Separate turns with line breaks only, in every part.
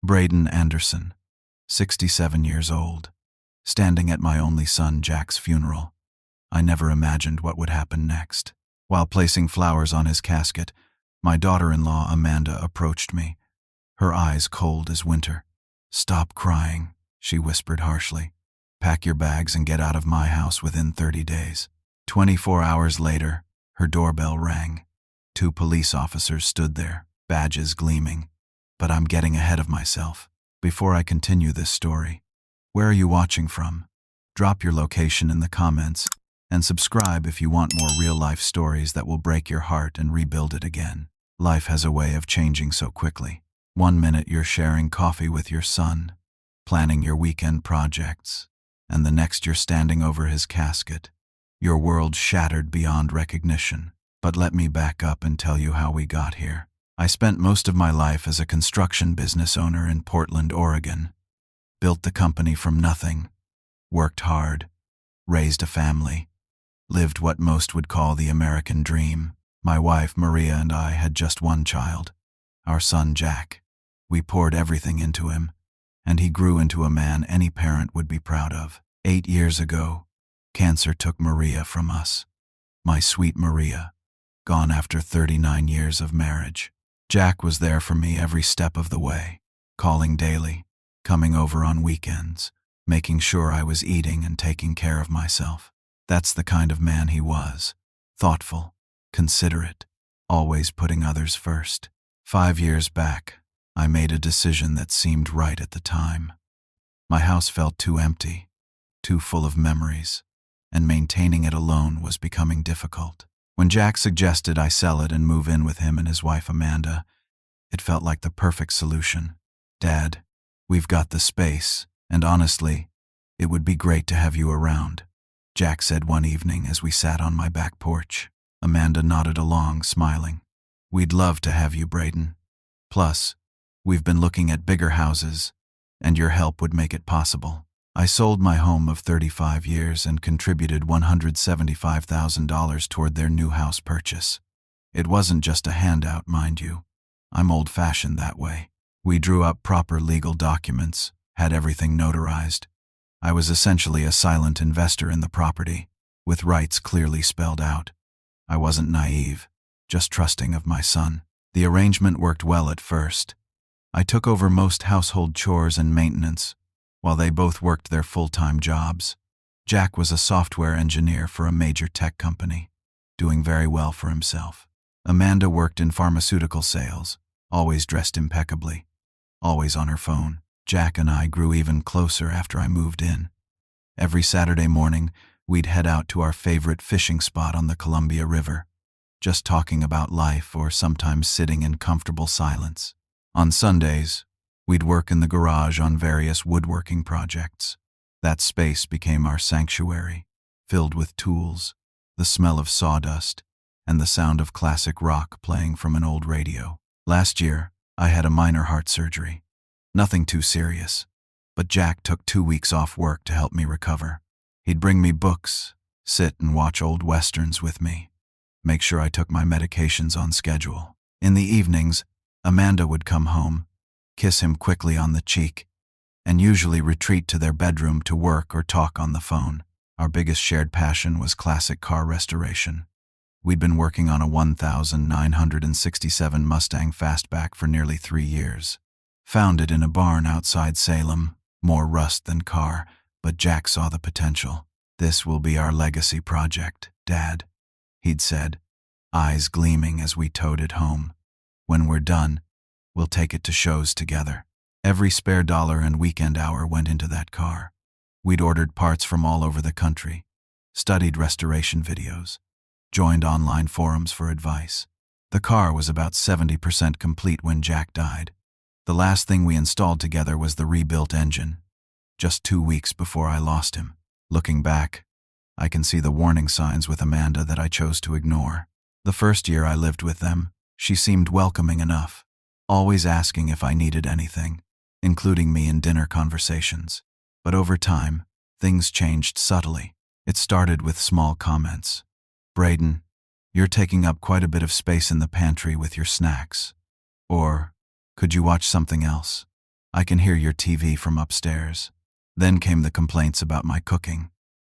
Braden Anderson, 67 years old, standing at my only son Jack's funeral. I never imagined what would happen next. While placing flowers on his casket, my daughter-in-law Amanda approached me, her eyes cold as winter. "Stop crying," she whispered harshly. "Pack your bags and get out of my house within 30 days. 24 hours later, her doorbell rang. 2 police officers stood there, badges gleaming. But I'm getting ahead of myself. Before I continue this story, where are you watching from? Drop your location in the comments and subscribe if you want more real-life stories that will break your heart and rebuild it again. Life has a way of changing so quickly. One minute you're sharing coffee with your son, planning your weekend projects, and the next you're standing over his casket. Your world shattered beyond recognition. But let me back up and tell you how we got here. I spent most of my life as a construction business owner in Portland, Oregon. Built the company from nothing, worked hard, raised a family, lived what most would call the American dream. My wife, Maria, and I had just one child, our son, Jack. We poured everything into him, and he grew into a man any parent would be proud of. 8 years ago, cancer took Maria from us. My sweet Maria, gone after 39 years of marriage. Jack was there for me every step of the way, calling daily, coming over on weekends, making sure I was eating and taking care of myself. That's the kind of man he was, thoughtful, considerate, always putting others first. 5 years back, I made a decision that seemed right at the time. My house felt too empty, too full of memories, and maintaining it alone was becoming difficult. When Jack suggested I sell it and move in with him and his wife Amanda, it felt like the perfect solution. "Dad, we've got the space, and honestly, it would be great to have you around," Jack said one evening as we sat on my back porch. Amanda nodded along, smiling. "We'd love to have you, Braden. Plus, we've been looking at bigger houses, and your help would make it possible." I sold my home of 35 years and contributed $175,000 toward their new house purchase. It wasn't just a handout, mind you. I'm old-fashioned that way. We drew up proper legal documents, had everything notarized. I was essentially a silent investor in the property, with rights clearly spelled out. I wasn't naive, just trusting of my son. The arrangement worked well at first. I took over most household chores and maintenance, while they both worked their full-time jobs. Jack was a software engineer for a major tech company, doing very well for himself. Amanda worked in pharmaceutical sales, always dressed impeccably, always on her phone. Jack and I grew even closer after I moved in. Every Saturday morning, we'd head out to our favorite fishing spot on the Columbia River, just talking about life or sometimes sitting in comfortable silence. On Sundays, we'd work in the garage on various woodworking projects. That space became our sanctuary, filled with tools, the smell of sawdust, and the sound of classic rock playing from an old radio. Last year, I had a minor heart surgery. Nothing too serious, but Jack took 2 weeks off work to help me recover. He'd bring me books, sit and watch old westerns with me, make sure I took my medications on schedule. In the evenings, Amanda would come home, kiss him quickly on the cheek, and usually retreat to their bedroom to work or talk on the phone. Our biggest shared passion was classic car restoration. We'd been working on a 1967 Mustang Fastback for nearly 3 years. Found it in a barn outside Salem, more rust than car, but Jack saw the potential. "This will be our legacy project, Dad," he'd said, eyes gleaming as we towed it home. "When we're done, we'll take it to shows together." Every spare dollar and weekend hour went into that car. We'd ordered parts from all over the country, studied restoration videos, joined online forums for advice. The car was about 70% complete when Jack died. The last thing we installed together was the rebuilt engine, just 2 weeks before I lost him. Looking back, I can see the warning signs with Amanda that I chose to ignore. The first year I lived with them, she seemed welcoming enough, always asking if I needed anything, including me in dinner conversations. But over time, things changed subtly. It started with small comments. "Braden, you're taking up quite a bit of space in the pantry with your snacks." Or, "Could you watch something else?" I can hear your TV from upstairs. Then came the complaints about my cooking.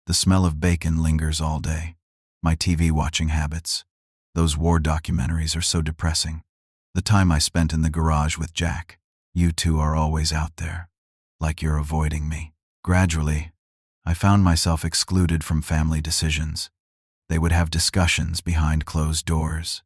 The smell of bacon lingers all day. My TV watching habits. Those war documentaries are so depressing. The time I spent in the garage with Jack. You two are always out there. Like you're avoiding me. Gradually, I found myself excluded from family decisions. They would have discussions behind closed doors.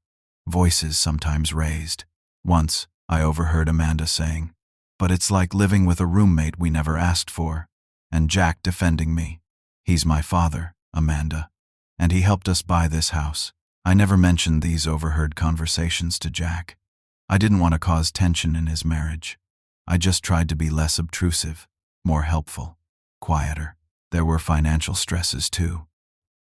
Voices sometimes raised. Once, I overheard Amanda saying, "But it's like living with a roommate we never asked for." And Jack defending me. "He's my father, Amanda, and he helped us buy this house." I never mentioned these overheard conversations to Jack. I didn't want to cause tension in his marriage. I just tried to be less obtrusive, more helpful, quieter. There were financial stresses too.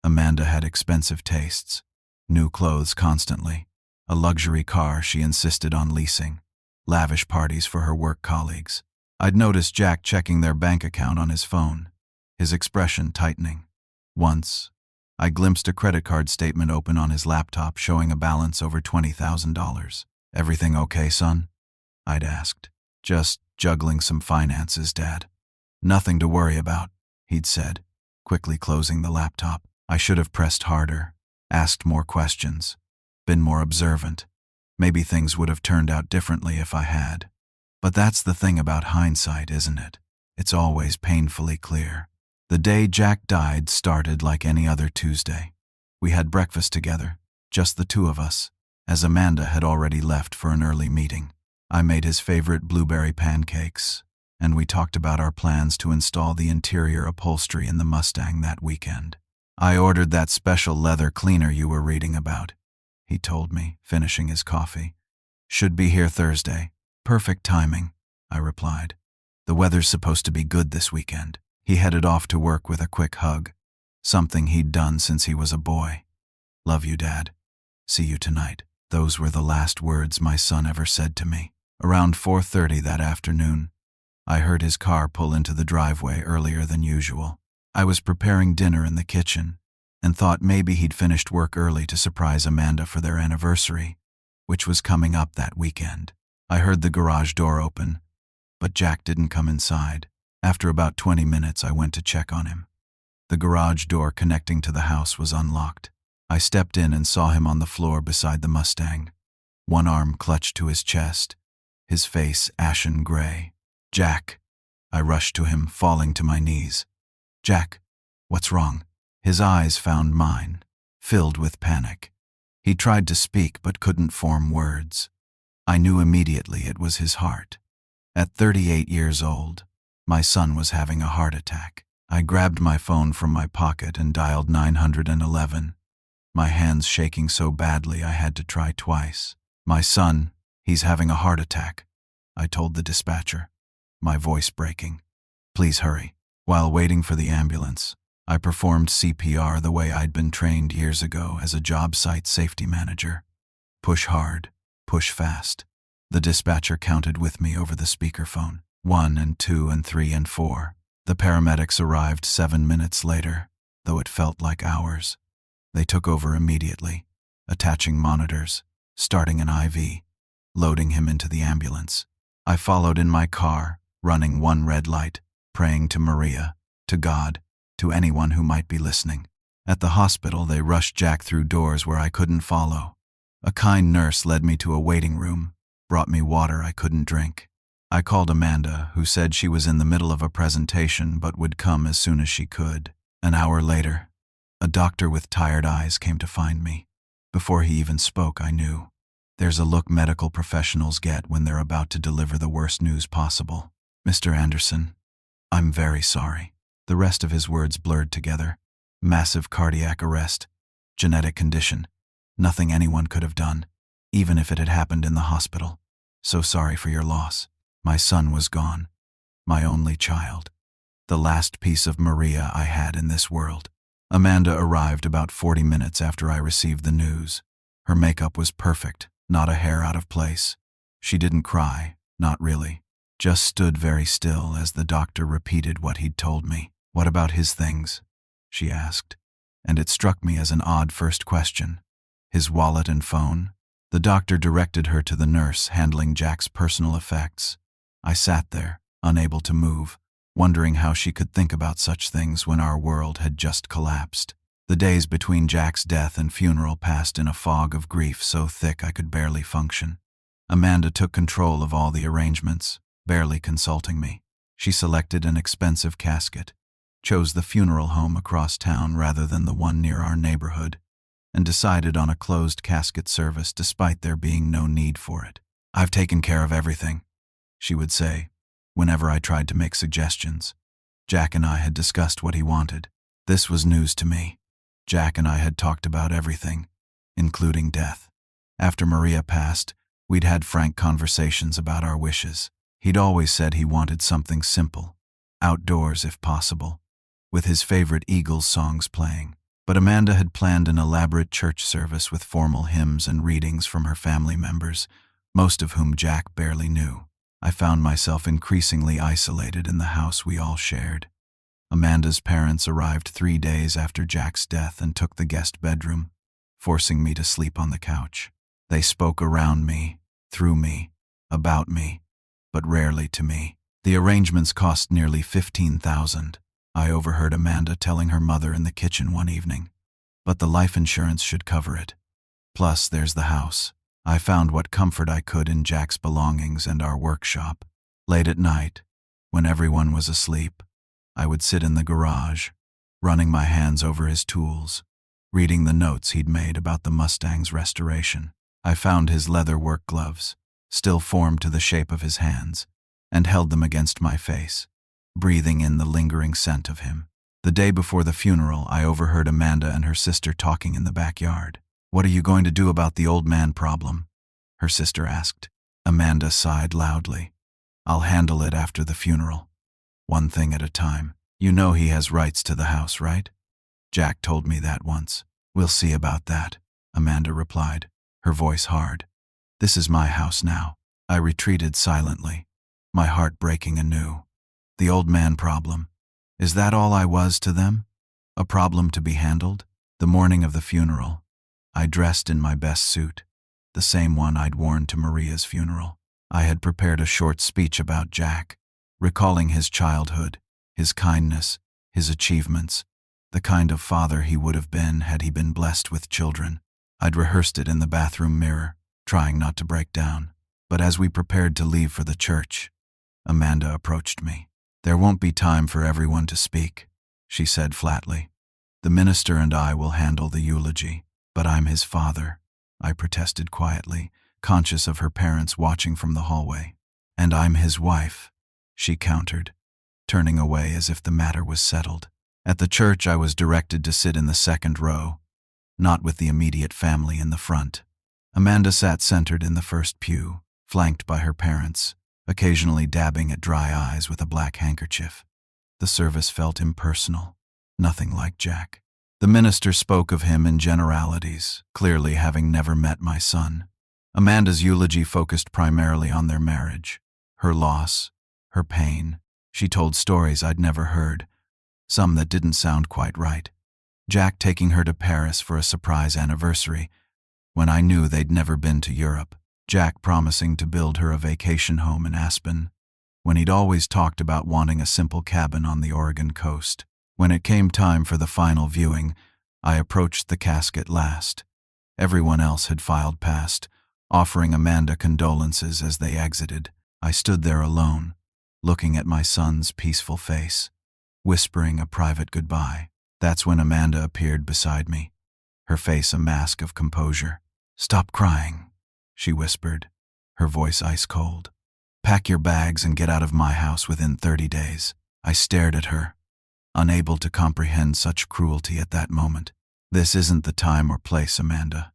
Amanda had expensive tastes, new clothes constantly, a luxury car she insisted on leasing, lavish parties for her work colleagues. I'd noticed Jack checking their bank account on his phone, his expression tightening. Once, I glimpsed a credit card statement open on his laptop showing a balance over $20,000. "Everything okay, son?" I'd asked. "Just juggling some finances, Dad." "Nothing to worry about," he'd said, quickly closing the laptop. I should have pressed harder, asked more questions, been more observant. Maybe things would have turned out differently if I had. But that's the thing about hindsight, isn't it? It's always painfully clear. The day Jack died started like any other Tuesday. We had breakfast together, just the two of us, as Amanda had already left for an early meeting. I made his favorite blueberry pancakes, and we talked about our plans to install the interior upholstery in the Mustang that weekend. "I ordered that special leather cleaner you were reading about," he told me, finishing his coffee. "Should be here Thursday." "Perfect timing," I replied. "The weather's supposed to be good this weekend." He headed off to work with a quick hug, something he'd done since he was a boy. "Love you, Dad. See you tonight." Those were the last words my son ever said to me. Around 4:30 that afternoon, I heard his car pull into the driveway earlier than usual. I was preparing dinner in the kitchen and thought maybe he'd finished work early to surprise Amanda for their anniversary, which was coming up that weekend. I heard the garage door open, but Jack didn't come inside. After about 20 minutes, I went to check on him. The garage door connecting to the house was unlocked. I stepped in and saw him on the floor beside the Mustang, one arm clutched to his chest, his face ashen gray. "Jack!" I rushed to him, falling to my knees. "Jack, what's wrong?" His eyes found mine, filled with panic. He tried to speak but couldn't form words. I knew immediately it was his heart. At 38 years old, my son was having a heart attack. I grabbed my phone from my pocket and dialed 911, my hands shaking so badly I had to try twice. "My son, he's having a heart attack," I told the dispatcher, my voice breaking. "Please hurry." While waiting for the ambulance, I performed CPR the way I'd been trained years ago as a job site safety manager. Push hard, push fast. The dispatcher counted with me over the speakerphone. 1 and 2 and 3 and 4. The paramedics arrived 7 minutes later, though it felt like hours. They took over immediately, attaching monitors, starting an IV, loading him into the ambulance. I followed in my car, running one red light, praying to Maria, to God, to anyone who might be listening. At the hospital, they rushed Jack through doors where I couldn't follow. A kind nurse led me to a waiting room, brought me water I couldn't drink. I called Amanda, who said she was in the middle of a presentation but would come as soon as she could. An hour later, a doctor with tired eyes came to find me. Before he even spoke, I knew. There's a look medical professionals get when they're about to deliver the worst news possible. "Mr. Anderson, I'm very sorry." The rest of his words blurred together. Massive cardiac arrest, genetic condition, nothing anyone could have done, even if it had happened in the hospital. "So sorry for your loss." My son was gone, my only child, the last piece of Maria I had in this world. Amanda arrived about 40 minutes after I received the news. Her makeup was perfect, not a hair out of place. She didn't cry, not really, just stood very still as the doctor repeated what he'd told me. "What about his things?" she asked, and it struck me as an odd first question. "His wallet and phone?" The doctor directed her to the nurse handling Jack's personal effects. I sat there, unable to move, wondering how she could think about such things when our world had just collapsed. The days between Jack's death and funeral passed in a fog of grief so thick I could barely function. Amanda took control of all the arrangements, barely consulting me. She selected an expensive casket, chose the funeral home across town rather than the one near our neighborhood, and decided on a closed casket service despite there being no need for it. "I've taken care of everything," she would say, whenever I tried to make suggestions. Jack and I had discussed what he wanted. This was news to me. Jack and I had talked about everything, including death. After Maria passed, we'd had frank conversations about our wishes. He'd always said he wanted something simple, outdoors if possible, with his favorite Eagles songs playing. But Amanda had planned an elaborate church service with formal hymns and readings from her family members, most of whom Jack barely knew. I found myself increasingly isolated in the house we all shared. Amanda's parents arrived 3 days after Jack's death and took the guest bedroom, forcing me to sleep on the couch. They spoke around me, through me, about me, but rarely to me. The arrangements cost nearly $15,000. I overheard Amanda telling her mother in the kitchen one evening, but the life insurance should cover it. Plus, there's the house. I found what comfort I could in Jack's belongings and our workshop. Late at night, when everyone was asleep, I would sit in the garage, running my hands over his tools, reading the notes he'd made about the Mustang's restoration. I found his leather work gloves, still formed to the shape of his hands, and held them against my face, breathing in the lingering scent of him. The day before the funeral, I overheard Amanda and her sister talking in the backyard. "What are you going to do about the old man problem?" her sister asked. Amanda sighed loudly. "I'll handle it after the funeral. One thing at a time. You know he has rights to the house, right? Jack told me that once." "We'll see about that," Amanda replied, her voice hard. "This is my house now." I retreated silently, my heart breaking anew. The old man problem. Is that all I was to them? A problem to be handled? The morning of the funeral, I dressed in my best suit, the same one I'd worn to Maria's funeral. I had prepared a short speech about Jack, recalling his childhood, his kindness, his achievements, the kind of father he would have been had he been blessed with children. I'd rehearsed it in the bathroom mirror, trying not to break down. But as we prepared to leave for the church, Amanda approached me. "There won't be time for everyone to speak," she said flatly. "The minister and I will handle the eulogy." "But I'm his father," I protested quietly, conscious of her parents watching from the hallway. "And I'm his wife," she countered, turning away as if the matter was settled. At the church, I was directed to sit in the second row, not with the immediate family in the front. Amanda sat centered in the first pew, flanked by her parents, occasionally dabbing at dry eyes with a black handkerchief. The service felt impersonal, nothing like Jack. The minister spoke of him in generalities, clearly having never met my son. Amanda's eulogy focused primarily on their marriage, her loss, her pain. She told stories I'd never heard, some that didn't sound quite right. Jack taking her to Paris for a surprise anniversary, when I knew they'd never been to Europe. Jack promising to build her a vacation home in Aspen, when he'd always talked about wanting a simple cabin on the Oregon coast. When it came time for the final viewing, I approached the casket last. Everyone else had filed past, offering Amanda condolences as they exited. I stood there alone, looking at my son's peaceful face, whispering a private goodbye. That's when Amanda appeared beside me, her face a mask of composure. "Stop crying," she whispered, her voice ice cold. "Pack your bags and get out of my house within 30 days. I stared at her, unable to comprehend such cruelty at that moment. "This isn't the time or place, Amanda,"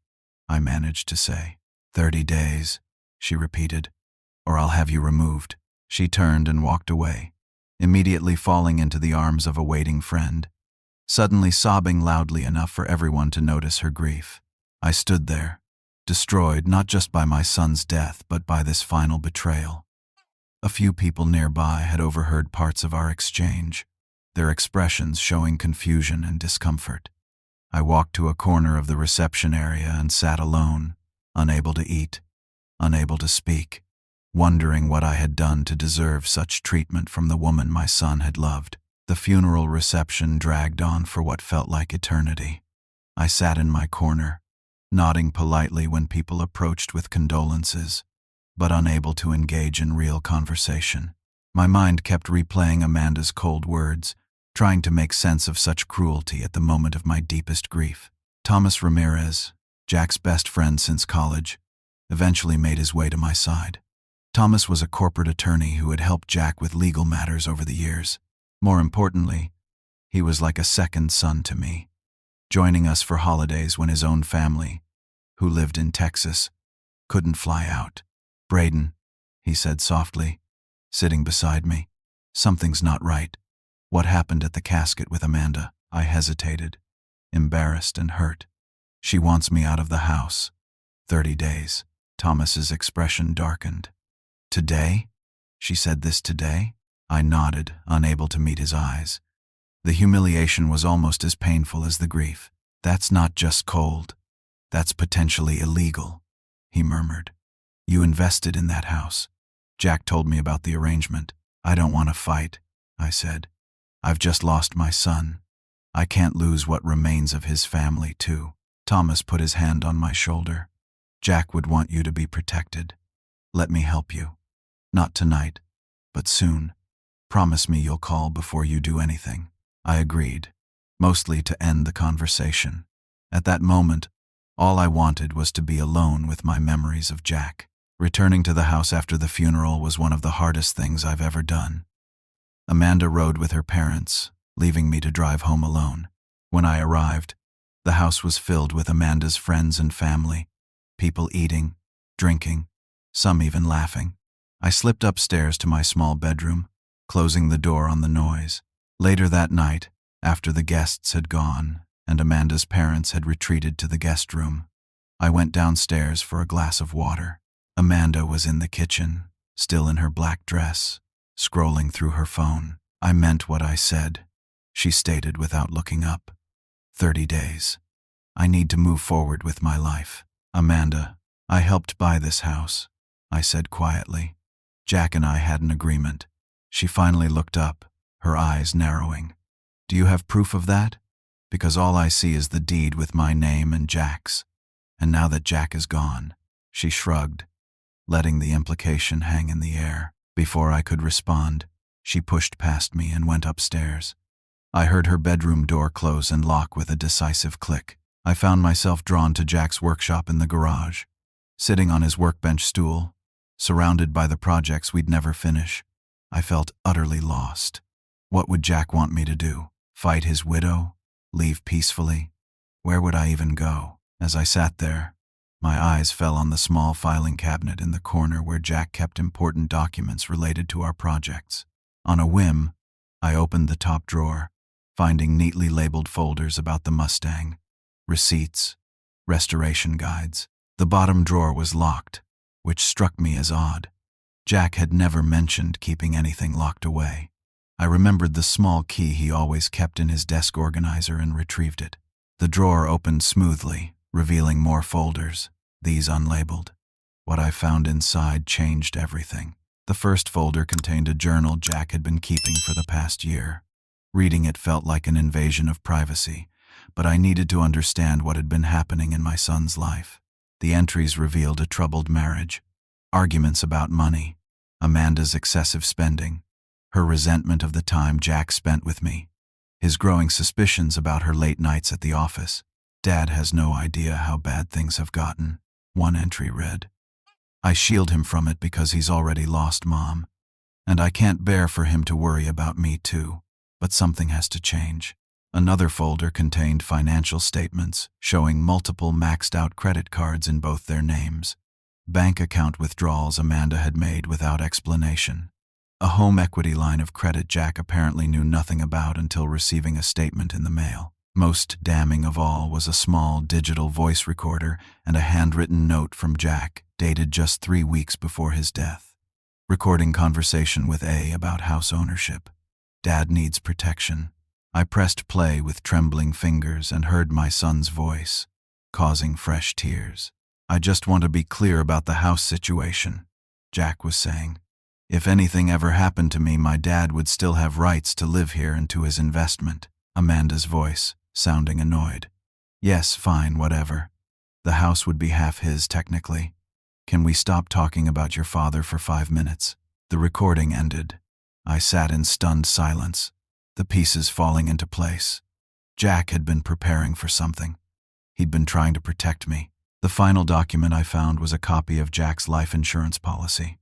I managed to say. 30 days, she repeated, "or I'll have you removed." She turned and walked away, immediately falling into the arms of a waiting friend, suddenly sobbing loudly enough for everyone to notice her grief. I stood there, destroyed not just by my son's death but by this final betrayal. A few people nearby had overheard parts of our exchange, their expressions showing confusion and discomfort. I walked to a corner of the reception area and sat alone, unable to eat, unable to speak. wondering what I had done to deserve such treatment from the woman my son had loved. The funeral reception dragged on for what felt like eternity. I sat in my corner, nodding politely when people approached with condolences, but unable to engage in real conversation. My mind kept replaying Amanda's cold words, trying to make sense of such cruelty at the moment of my deepest grief. Thomas Ramirez, Jack's best friend since college, eventually made his way to my side. Thomas was a corporate attorney who had helped Jack with legal matters over the years. More importantly, he was like a second son to me, joining us for holidays when his own family, who lived in Texas, couldn't fly out. "Braden," he said softly, sitting beside me. "Something's not right. What happened at the casket with Amanda?" I hesitated, embarrassed and hurt. "She wants me out of the house. 30 days. Thomas's expression darkened. "Today? She said this today?" I nodded, unable to meet his eyes. The humiliation was almost as painful as the grief. "That's not just cold. That's potentially illegal," he murmured. "You invested in that house. Jack told me about the arrangement." "I don't want to fight," I said. "I've just lost my son. I can't lose what remains of his family, too." Thomas put his hand on my shoulder. "Jack would want you to be protected. Let me help you. Not tonight, but soon. Promise me you'll call before you do anything." I agreed, mostly to end the conversation. At that moment, all I wanted was to be alone with my memories of Jack. Returning to the house after the funeral was one of the hardest things I've ever done. Amanda rode with her parents, leaving me to drive home alone. When I arrived, the house was filled with Amanda's friends and family, people eating, drinking, some even laughing. I slipped upstairs to my small bedroom, closing the door on the noise. Later that night, after the guests had gone and Amanda's parents had retreated to the guest room, I went downstairs for a glass of water. Amanda was in the kitchen, still in her black dress, scrolling through her phone. "I meant what I said," she stated without looking up. 30 days. I need to move forward with my life. "Amanda, I helped buy this house," I said quietly. "Jack and I had an agreement." She finally looked up, her eyes narrowing. "Do you have proof of that? Because all I see is the deed with my name and Jack's. And now that Jack is gone," she shrugged, letting the implication hang in the air. Before I could respond, she pushed past me and went upstairs. I heard her bedroom door close and lock with a decisive click. I found myself drawn to Jack's workshop in the garage, sitting on his workbench stool, surrounded by the projects we'd never finish. I felt utterly lost. What would Jack want me to do? Fight his widow? Leave peacefully? Where would I even go? As I sat there, my eyes fell on the small filing cabinet in the corner where Jack kept important documents related to our projects. On a whim, I opened the top drawer, finding neatly labeled folders about the Mustang, receipts, restoration guides. The bottom drawer was locked, which struck me as odd. Jack had never mentioned keeping anything locked away. I remembered the small key he always kept in his desk organizer and retrieved it. The drawer opened smoothly, revealing more folders, these unlabeled. What I found inside changed everything. The first folder contained a journal Jack had been keeping for the past year. Reading it felt like an invasion of privacy, but I needed to understand what had been happening in my son's life. The entries revealed a troubled marriage, arguments about money, Amanda's excessive spending, her resentment of the time Jack spent with me, his growing suspicions about her late nights at the office. "Dad has no idea how bad things have gotten," one entry read. "I shield him from it because he's already lost Mom, and I can't bear for him to worry about me too, but something has to change." Another folder contained financial statements showing multiple maxed-out credit cards in both their names, bank account withdrawals Amanda had made without explanation, a home equity line of credit Jack apparently knew nothing about until receiving a statement in the mail. Most damning of all was a small digital voice recorder and a handwritten note from Jack, dated just 3 weeks before his death, recording conversation with A about house ownership. "Dad needs protection." I pressed play with trembling fingers and heard my son's voice, causing fresh tears. "I just want to be clear about the house situation. Jack was saying. If anything ever happened to me, my dad would still have rights to live here and to his investment. Amanda's voice, sounding annoyed. Yes, fine, whatever. The house would be half his, technically. Can we stop talking about your father for 5 minutes? The recording ended. I sat in stunned silence, the pieces falling into place. Jack had been preparing for something. He'd been trying to protect me. The final document I found was a copy of Jack's life insurance policy.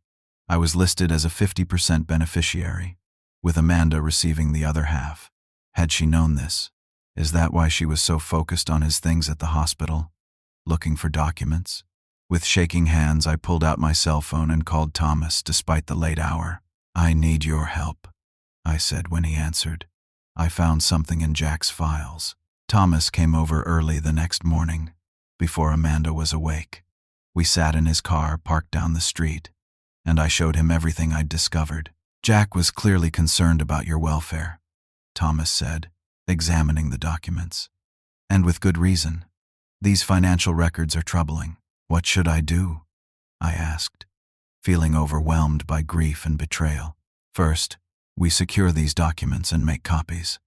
I was listed as a 50% beneficiary, with Amanda receiving the other half. Had she known this? Is that why she was so focused on his things at the hospital, looking for documents? With shaking hands, I pulled out my cell phone and called Thomas despite the late hour. I need your help, I said when he answered. I found something in Jack's files. Thomas came over early the next morning, before Amanda was awake. We sat in his car parked down the street, and I showed him everything I'd discovered. Jack was clearly concerned about your welfare, Thomas said, examining the documents. And with good reason. These financial records are troubling. What should I do? I asked, feeling overwhelmed by grief and betrayal. First, we secure these documents and make copies.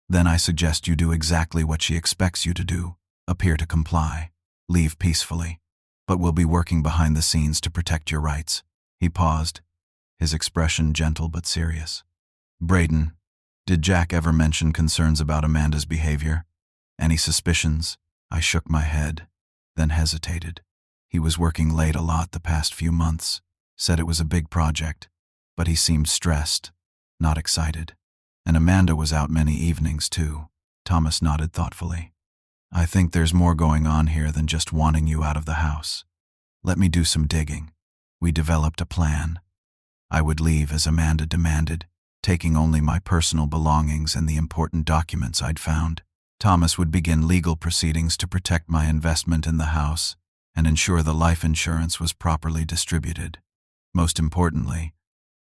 Then I suggest you do exactly what she expects you to do, appear to comply, leave peacefully, but we'll be working behind the scenes to protect your rights. He paused, his expression gentle but serious. Braden, did Jack ever mention concerns about Amanda's behavior? Any suspicions? I shook my head, then hesitated. He was working late a lot the past few months, said it was a big project, but he seemed stressed, not excited. And Amanda was out many evenings too. Thomas nodded thoughtfully. I think there's more going on here than just wanting you out of the house. Let me do some digging. We developed a plan. I would leave as Amanda demanded, taking only my personal belongings and the important documents I'd found. Thomas would begin legal proceedings to protect my investment in the house and ensure the life insurance was properly distributed. Most importantly,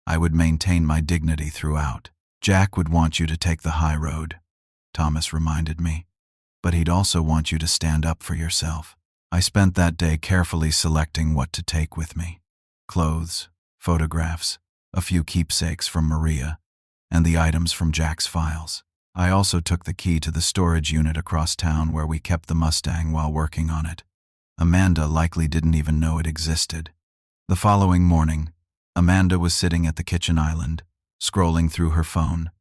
I would maintain my dignity throughout. Jack would want you to take the high road, Thomas reminded me, but he'd also want you to stand up for yourself. I spent that day carefully selecting what to take with me. Clothes, photographs, a few keepsakes from Maria, and the items from Jack's files. I also took the key to the storage unit across town where we kept the Mustang while working on it. Amanda likely didn't even know it existed. The following morning, Amanda was sitting at the kitchen island, scrolling through her phone,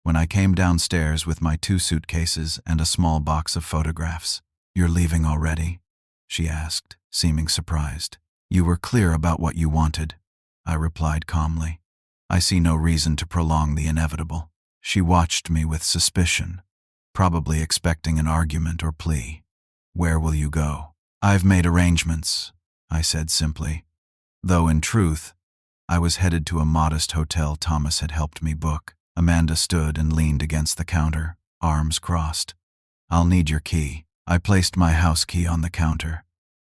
when I came downstairs with my 2 suitcases and a small box of photographs. You're leaving already? She asked, seeming surprised. You were clear about what you wanted, I replied calmly. I see no reason to prolong the inevitable. She watched me with suspicion, probably expecting an argument or plea. Where will you go? I've made arrangements, I said simply, though in truth, I was headed to a modest hotel Thomas had helped me book. Amanda stood and leaned against the counter, arms crossed. I'll need your key. I placed my house key on the counter.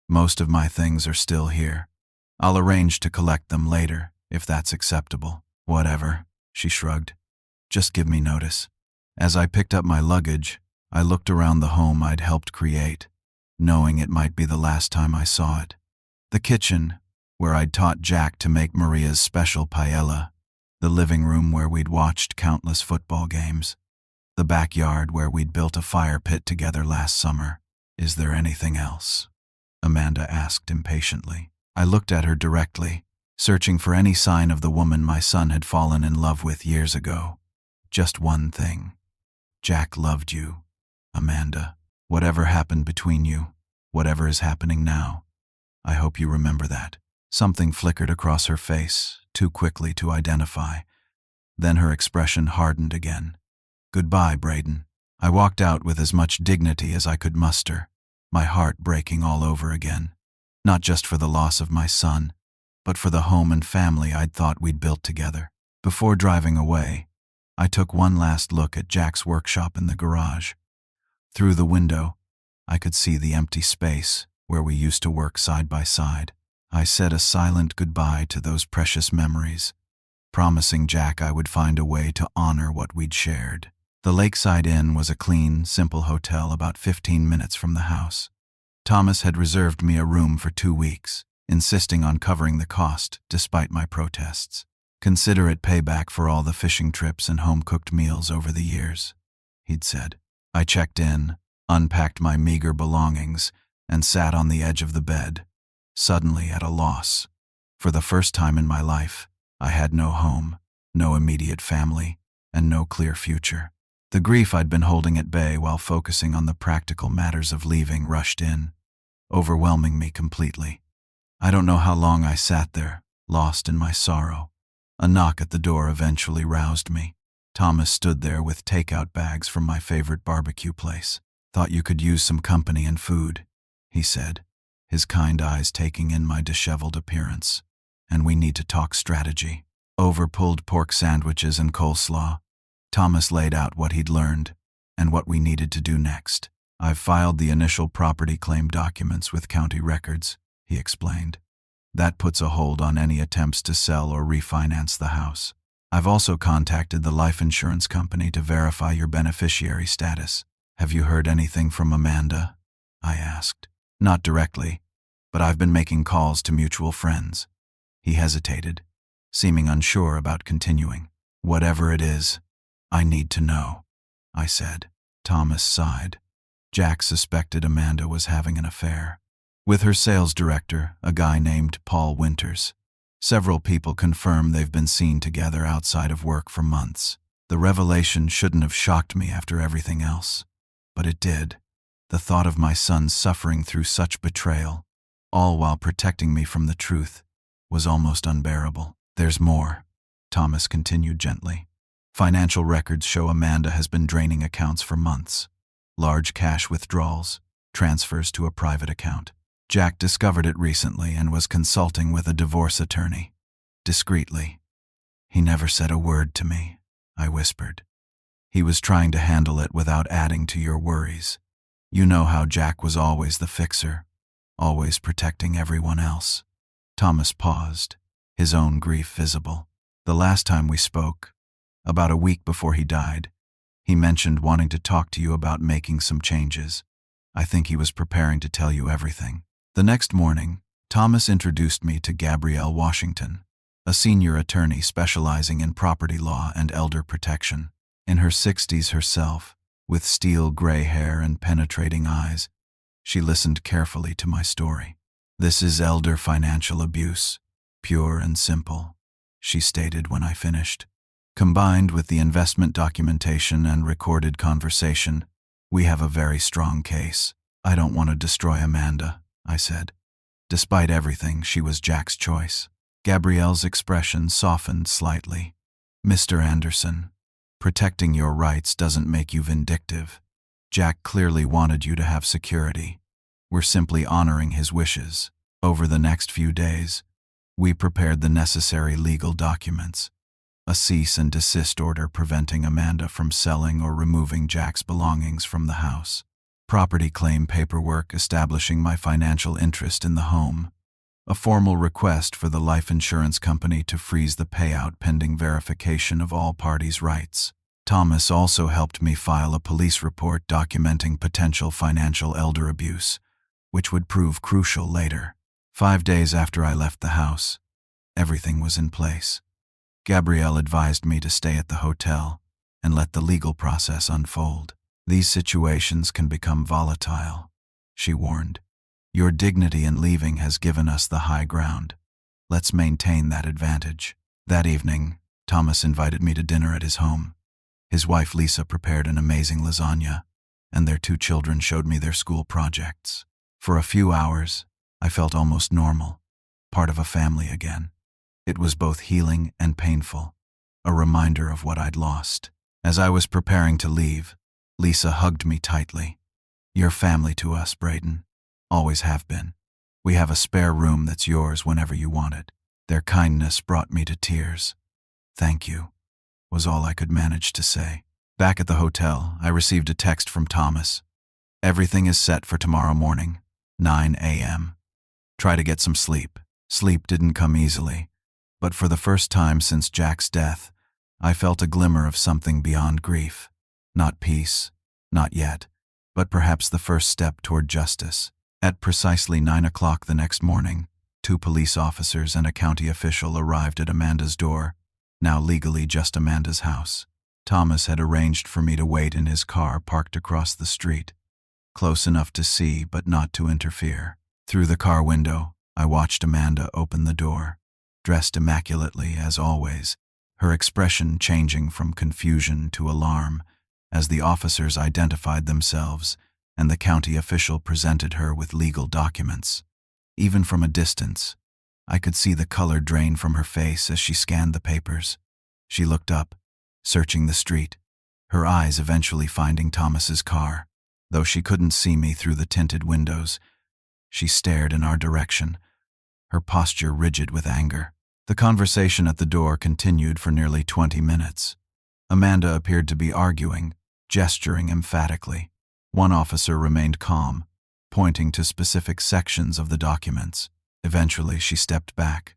Most of my things are still here. I'll arrange to collect them later, if that's acceptable. Whatever, she shrugged. Just give me notice. As I picked up my luggage, I looked around the home I'd helped create, knowing it might be the last time I saw it. The kitchen, where I'd taught Jack to make Maria's special paella, the living room where we'd watched countless football games, the backyard where we'd built a fire pit together last summer. Is there anything else? Amanda asked impatiently. I looked at her directly, searching for any sign of the woman my son had fallen in love with years ago. Just one thing. Jack loved you, Amanda. Whatever happened between you, whatever is happening now, I hope you remember that. Something flickered across her face, too quickly to identify. Then her expression hardened again. Goodbye, Braden. I walked out with as much dignity as I could muster, my heart breaking all over again. Not just for the loss of my son, but for the home and family I'd thought we'd built together. Before driving away, I took one last look at Jack's workshop in the garage. Through the window, I could see the empty space where we used to work side by side. I said a silent goodbye to those precious memories, promising Jack I would find a way to honor what we'd shared. The Lakeside Inn was a clean, simple hotel about 15 minutes from the house. Thomas had reserved me a room for 2 weeks. insisting on covering the cost despite my protests. "Consider it payback for all the fishing trips and home-cooked meals over the years," he'd said. I checked in, unpacked my meager belongings, and sat on the edge of the bed, suddenly at a loss. For the first time in my life, I had no home, no immediate family, and no clear future. The grief I'd been holding at bay while focusing on the practical matters of leaving rushed in, overwhelming me completely. I don't know how long I sat there, lost in my sorrow. A knock at the door eventually roused me. Thomas stood there with takeout bags from my favorite barbecue place. "Thought you could use some company and food," he said, his kind eyes taking in my disheveled appearance. "And we need to talk strategy." Over pulled pork sandwiches and coleslaw, Thomas laid out what he'd learned and what we needed to do next. "I've filed the initial property claim documents with county records," he explained. "That puts a hold on any attempts to sell or refinance the house. I've also contacted the life insurance company to verify your beneficiary status." "Have you heard anything from Amanda?" I asked. "Not directly, but I've been making calls to mutual friends." He hesitated, seeming unsure about continuing. "Whatever it is, I need to know," I said. Thomas sighed. Jack suspected Amanda was having an affair with her sales director, a guy named Paul Winters. Several people confirm they've been seen together outside of work for months. The revelation shouldn't have shocked me after everything else, but it did. The thought of my son suffering through such betrayal, all while protecting me from the truth, was almost unbearable. "There's more," Thomas continued gently. "Financial records show Amanda has been draining accounts for months. Large cash withdrawals, transfers to a private account. Jack discovered it recently and was consulting with a divorce attorney. Discreetly. He never said a word to me," I whispered. "He was trying to handle it without adding to your worries. You know how Jack was always the fixer, always protecting everyone else." Thomas paused, his own grief visible. "The last time we spoke, about a week before he died, he mentioned wanting to talk to you about making some changes. I think he was preparing to tell you everything." The next morning, Thomas introduced me to Gabrielle Washington, a senior attorney specializing in property law and elder protection. In her 60s herself, with steel gray hair and penetrating eyes, she listened carefully to my story. "This is elder financial abuse, pure and simple," she stated when I finished. "Combined with the investment documentation and recorded conversation, we have a very strong case. I don't want to destroy Amanda," I said. "Despite everything, she was Jack's choice." Gabrielle's expression softened slightly. "Mr. Anderson, protecting your rights doesn't make you vindictive. Jack clearly wanted you to have security. We're simply honoring his wishes." Over the next few days, we prepared the necessary legal documents. A cease and desist order preventing Amanda from selling or removing Jack's belongings from the house. Property claim paperwork establishing my financial interest in the home. A formal request for the life insurance company to freeze the payout pending verification of all parties' rights. Thomas also helped me file a police report documenting potential financial elder abuse, which would prove crucial later. 5 days after I left the house, everything was in place. Gabrielle advised me to stay at the hotel and let the legal process unfold. "These situations can become volatile," she warned. "Your dignity in leaving has given us the high ground. Let's maintain that advantage." That evening, Thomas invited me to dinner at his home. His wife Lisa prepared an amazing lasagna, and their 2 children showed me their school projects. For a few hours, I felt almost normal, part of a family again. It was both healing and painful, a reminder of what I'd lost. As I was preparing to leave, Lisa hugged me tightly. "You're family to us, Braden. Always have been. We have a spare room that's yours whenever you want it." Their kindness brought me to tears. "Thank you," was all I could manage to say. Back at the hotel, I received a text from Thomas. "Everything is set for tomorrow morning, 9 a.m. Try to get some sleep." Sleep didn't come easily, but for the first time since Jack's death, I felt a glimmer of something beyond grief. Not peace, not yet, but perhaps the first step toward justice. At precisely 9 o'clock the next morning, 2 police officers and a county official arrived at Amanda's door, now legally just Amanda's house. Thomas had arranged for me to wait in his car parked across the street, close enough to see but not to interfere. Through the car window, I watched Amanda open the door, dressed immaculately as always, her expression changing from confusion to alarm as the officers identified themselves and the county official presented her with legal documents. Even from a distance, I could see the color drain from her face as she scanned the papers. She looked up, searching the street, her eyes eventually finding Thomas's car. Though she couldn't see me through the tinted windows, she stared in our direction, her posture rigid with anger. The conversation at the door continued for nearly 20 minutes. Amanda appeared to be arguing, gesturing emphatically. One officer remained calm, pointing to specific sections of the documents. Eventually, she stepped back,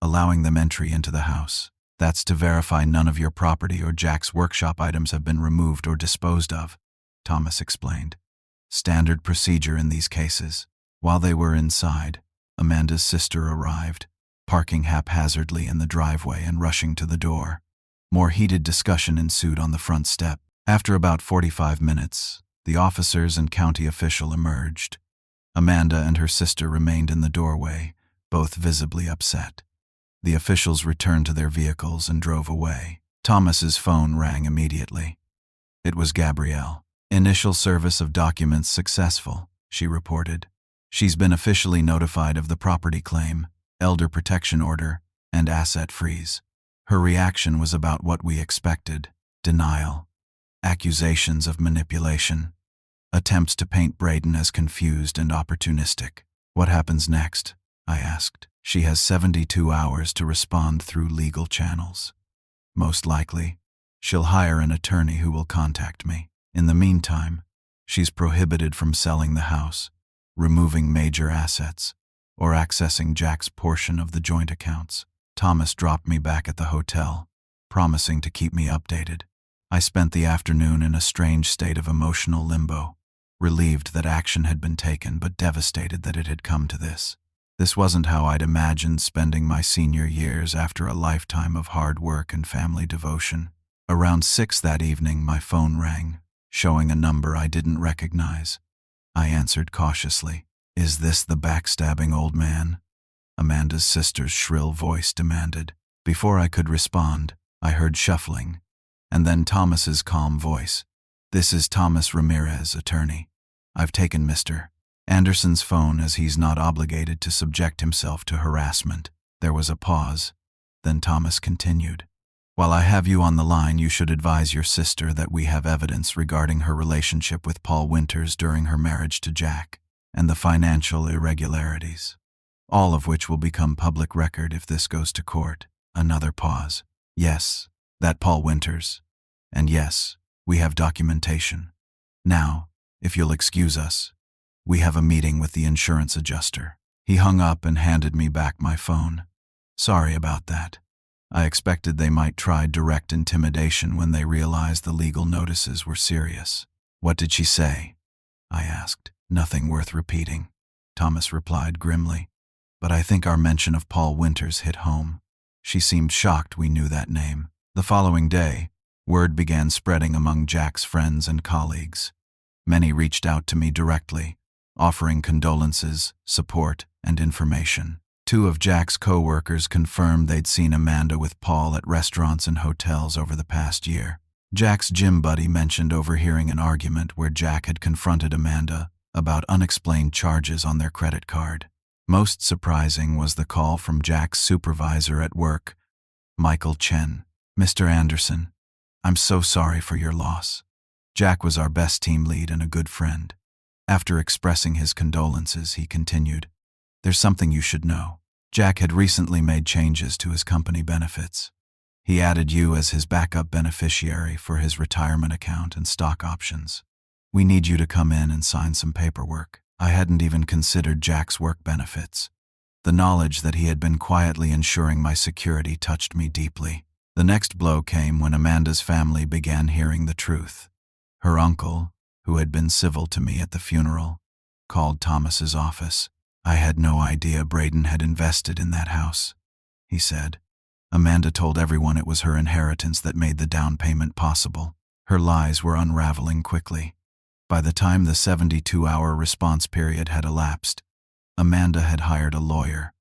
allowing them entry into the house. "That's to verify none of your property or Jack's workshop items have been removed or disposed of," Thomas explained. "Standard procedure in these cases." While they were inside, Amanda's sister arrived, parking haphazardly in the driveway and rushing to the door. More heated discussion ensued on the front step. After about 45 minutes, the officers and county official emerged. Amanda and her sister remained in the doorway, both visibly upset. The officials returned to their vehicles and drove away. Thomas's phone rang immediately. It was Gabrielle. "Initial service of documents successful," she reported. "She's been officially notified of the property claim, elder protection order, and asset freeze." Her reaction was about what we expected: denial, accusations of manipulation, attempts to paint Braden as confused and opportunistic. "What happens next?" I asked. "She has 72 hours to respond through legal channels. Most likely, she'll hire an attorney who will contact me. In the meantime, she's prohibited from selling the house, removing major assets, or accessing Jack's portion of the joint accounts." Thomas dropped me back at the hotel, promising to keep me updated. I spent the afternoon in a strange state of emotional limbo, relieved that action had been taken but devastated that it had come to this. This wasn't how I'd imagined spending my senior years after a lifetime of hard work and family devotion. Around 6 that evening, my phone rang, showing a number I didn't recognize. I answered cautiously. "Is this the backstabbing old man?" Amanda's sister's shrill voice demanded. Before I could respond, I heard shuffling, and then Thomas's calm voice. "This is Thomas Ramirez, attorney. I've taken Mr. Anderson's phone as he's not obligated to subject himself to harassment." There was a pause, then Thomas continued. "While I have you on the line, you should advise your sister that we have evidence regarding her relationship with Paul Winters during her marriage to Jack, and the financial irregularities, all of which will become public record if this goes to court." Another pause. "Yes, that Paul Winters. And yes, we have documentation. Now, if you'll excuse us, we have a meeting with the insurance adjuster." He hung up and handed me back my phone. "Sorry about that. I expected they might try direct intimidation when they realized the legal notices were serious." "What did she say?" I asked. "Nothing worth repeating," Thomas replied grimly. "But I think our mention of Paul Winters hit home. She seemed shocked we knew that name." The following day, word began spreading among Jack's friends and colleagues. Many reached out to me directly, offering condolences, support, and information. 2 of Jack's co-workers confirmed they'd seen Amanda with Paul at restaurants and hotels over the past year. Jack's gym buddy mentioned overhearing an argument where Jack had confronted Amanda about unexplained charges on their credit card. Most surprising was the call from Jack's supervisor at work, Michael Chen. "Mr. Anderson, I'm so sorry for your loss. Jack was our best team lead and a good friend." After expressing his condolences, he continued, "There's something you should know. Jack had recently made changes to his company benefits. He added you as his backup beneficiary for his retirement account and stock options. We need you to come in and sign some paperwork." I hadn't even considered Jack's work benefits. The knowledge that he had been quietly ensuring my security touched me deeply. The next blow came when Amanda's family began hearing the truth. Her uncle, who had been civil to me at the funeral, called Thomas's office. "I had no idea Braden had invested in that house," he said. "Amanda told everyone it was her inheritance that made the down payment possible." Her lies were unraveling quickly. By the time the 72-hour response period had elapsed, Amanda had hired a lawyer,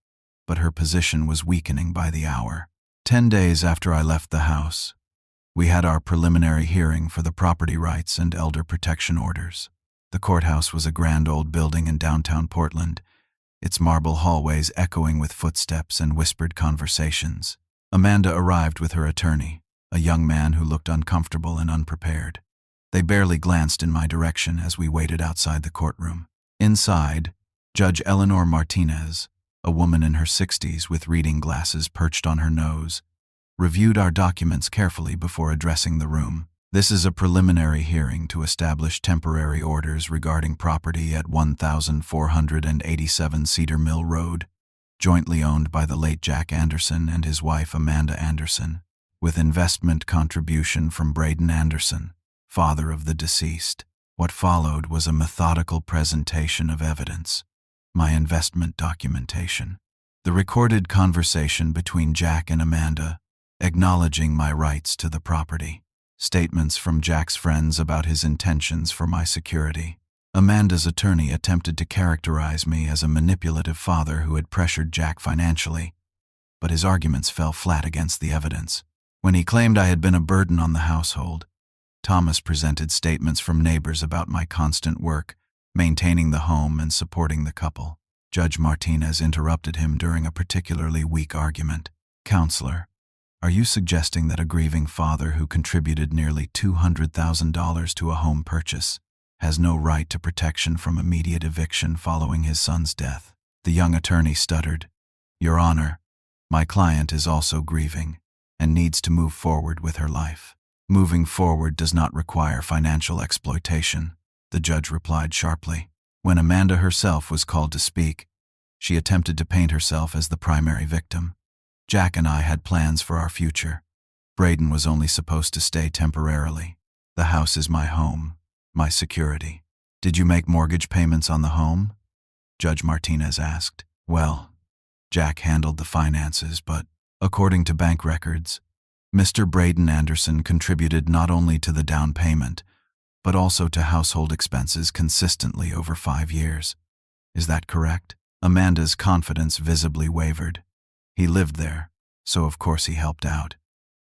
but her position was weakening by the hour. 10 days after I left the house, we had our preliminary hearing for the property rights and elder protection orders. The courthouse was a grand old building in downtown Portland, its marble hallways echoing with footsteps and whispered conversations. Amanda arrived with her attorney, a young man who looked uncomfortable and unprepared. They barely glanced in my direction as we waited outside the courtroom. Inside, Judge Eleanor Martinez, a woman in her 60s with reading glasses perched on her nose, reviewed our documents carefully before addressing the room. "This is a preliminary hearing to establish temporary orders regarding property at 1487 Cedar Mill Road, jointly owned by the late Jack Anderson and his wife Amanda Anderson, with investment contribution from Braden Anderson, father of the deceased." What followed was a methodical presentation of evidence, my investment documentation, the recorded conversation between Jack and Amanda, acknowledging my rights to the property, statements from Jack's friends about his intentions for my security. Amanda's attorney attempted to characterize me as a manipulative father who had pressured Jack financially, but his arguments fell flat against the evidence. When he claimed I had been a burden on the household, Thomas presented statements from neighbors about my constant work, maintaining the home and supporting the couple. Judge Martinez interrupted him during a particularly weak argument. "Counselor, are you suggesting that a grieving father who contributed nearly $200,000 to a home purchase has no right to protection from immediate eviction following his son's death?" The young attorney stuttered. "Your Honor, my client is also grieving and needs to move forward with her life. Moving forward does not require financial exploitation," the judge replied sharply. When Amanda herself was called to speak, she attempted to paint herself as the primary victim. "Jack and I had plans for our future. Braden was only supposed to stay temporarily. The house is my home, my security." "Did you make mortgage payments on the home?" Judge Martinez asked. "Well, Jack handled the finances, but according to bank records, Mr. Braden Anderson contributed not only to the down payment, but also to household expenses consistently over 5 years. Is that correct?" Amanda's confidence visibly wavered. "He lived there, so of course he helped out."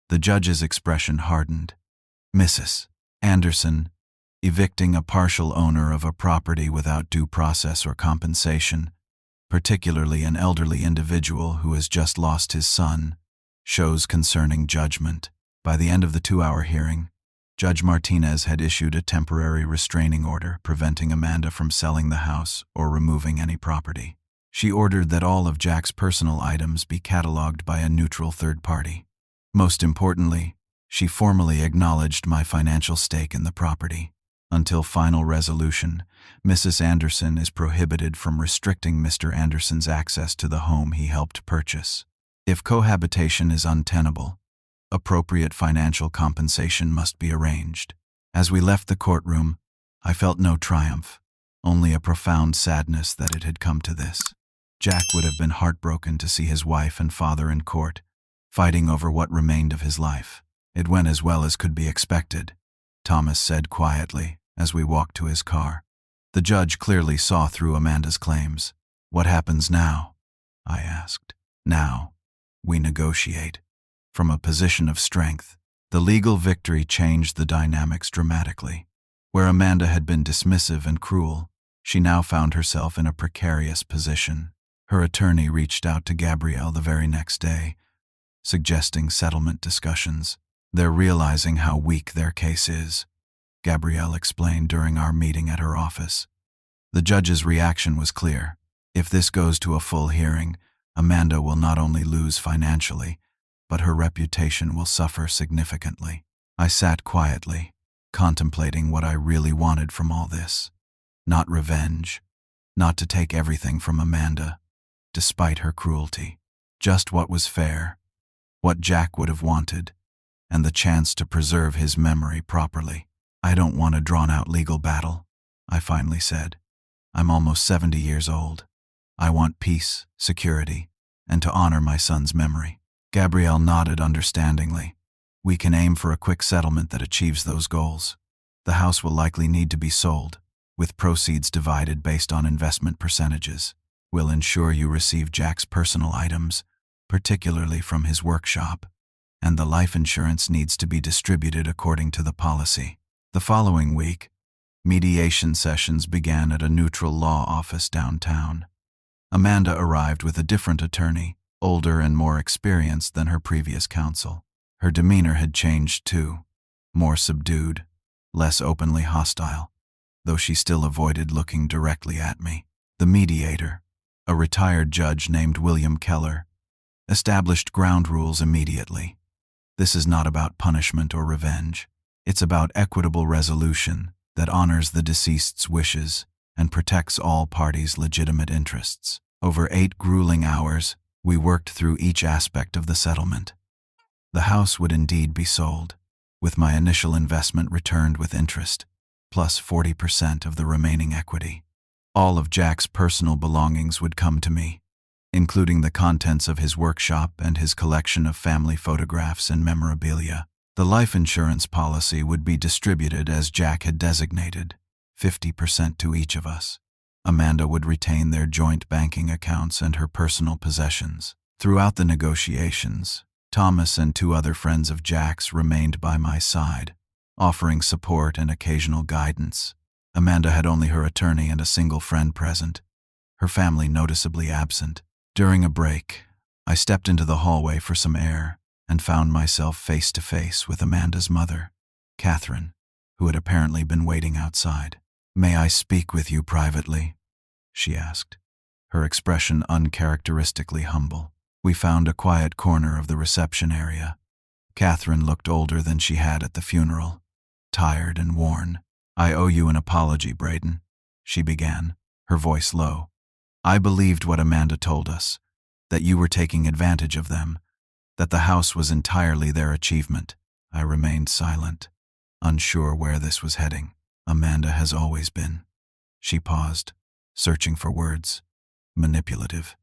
The judge's expression hardened. "Mrs. Anderson, evicting a partial owner of a property without due process or compensation, particularly an elderly individual who has just lost his son, shows concerning judgment." By the end of the 2-hour hearing, Judge Martinez had issued a temporary restraining order preventing Amanda from selling the house or removing any property. She ordered that all of Jack's personal items be cataloged by a neutral third party. Most importantly, she formally acknowledged my financial stake in the property. Until final resolution, Mrs. Anderson is prohibited from restricting Mr. Anderson's access to the home he helped purchase. If cohabitation is untenable, appropriate financial compensation must be arranged. As we left the courtroom, I felt no triumph, only a profound sadness that it had come to this. Jack would have been heartbroken to see his wife and father in court, fighting over what remained of his life. "It went as well as could be expected," Thomas said quietly as we walked to his car. The judge clearly saw through Amanda's claims. "What happens now?" I asked. "Now, we negotiate." From a position of strength, the legal victory changed the dynamics dramatically. Where Amanda had been dismissive and cruel, she now found herself in a precarious position. Her attorney reached out to Gabrielle the very next day, suggesting settlement discussions. "They're realizing how weak their case is," Gabrielle explained during our meeting at her office. The judge's reaction was clear. If this goes to a full hearing, Amanda will not only lose financially, but her reputation will suffer significantly. I sat quietly, contemplating what I really wanted from all this. Not revenge, not to take everything from Amanda, despite her cruelty. Just what was fair, what Jack would have wanted, and the chance to preserve his memory properly. "I don't want a drawn-out legal battle," I finally said. "I'm almost 70 years old. I want peace, security, and to honor my son's memory. Gabrielle nodded understandingly. We can aim for a quick settlement that achieves those goals. The house will likely need to be sold, with proceeds divided based on investment percentages. We'll ensure you receive Jack's personal items, particularly from his workshop, and the life insurance needs to be distributed according to the policy. The following week, mediation sessions began at a neutral law office downtown. Amanda arrived with a different attorney, older and more experienced than her previous counsel. Her demeanor had changed too, more subdued, less openly hostile, though she still avoided looking directly at me. The mediator, a retired judge named William Keller, established ground rules immediately. This is not about punishment or revenge. It's about equitable resolution that honors the deceased's wishes and protects all parties' legitimate interests. Over 8 grueling hours, we worked through each aspect of the settlement. The house would indeed be sold, with my initial investment returned with interest, plus 40% of the remaining equity. All of Jack's personal belongings would come to me, including the contents of his workshop and his collection of family photographs and memorabilia. The life insurance policy would be distributed as Jack had designated, 50% to each of us. Amanda would retain their joint banking accounts and her personal possessions. Throughout the negotiations, Thomas and 2 other friends of Jack's remained by my side, offering support and occasional guidance. Amanda had only her attorney and a single friend present, her family noticeably absent. During a break, I stepped into the hallway for some air and found myself face to face with Amanda's mother, Catherine, who had apparently been waiting outside. "May I speak with you privately?" she asked, her expression uncharacteristically humble. We found a quiet corner of the reception area. Catherine looked older than she had at the funeral, tired and worn. "I owe you an apology, Braden," she began, her voice low. "I believed what Amanda told us, that you were taking advantage of them, that the house was entirely their achievement." I remained silent, unsure where this was heading. "Amanda has always been." She paused, searching for words. "Manipulative.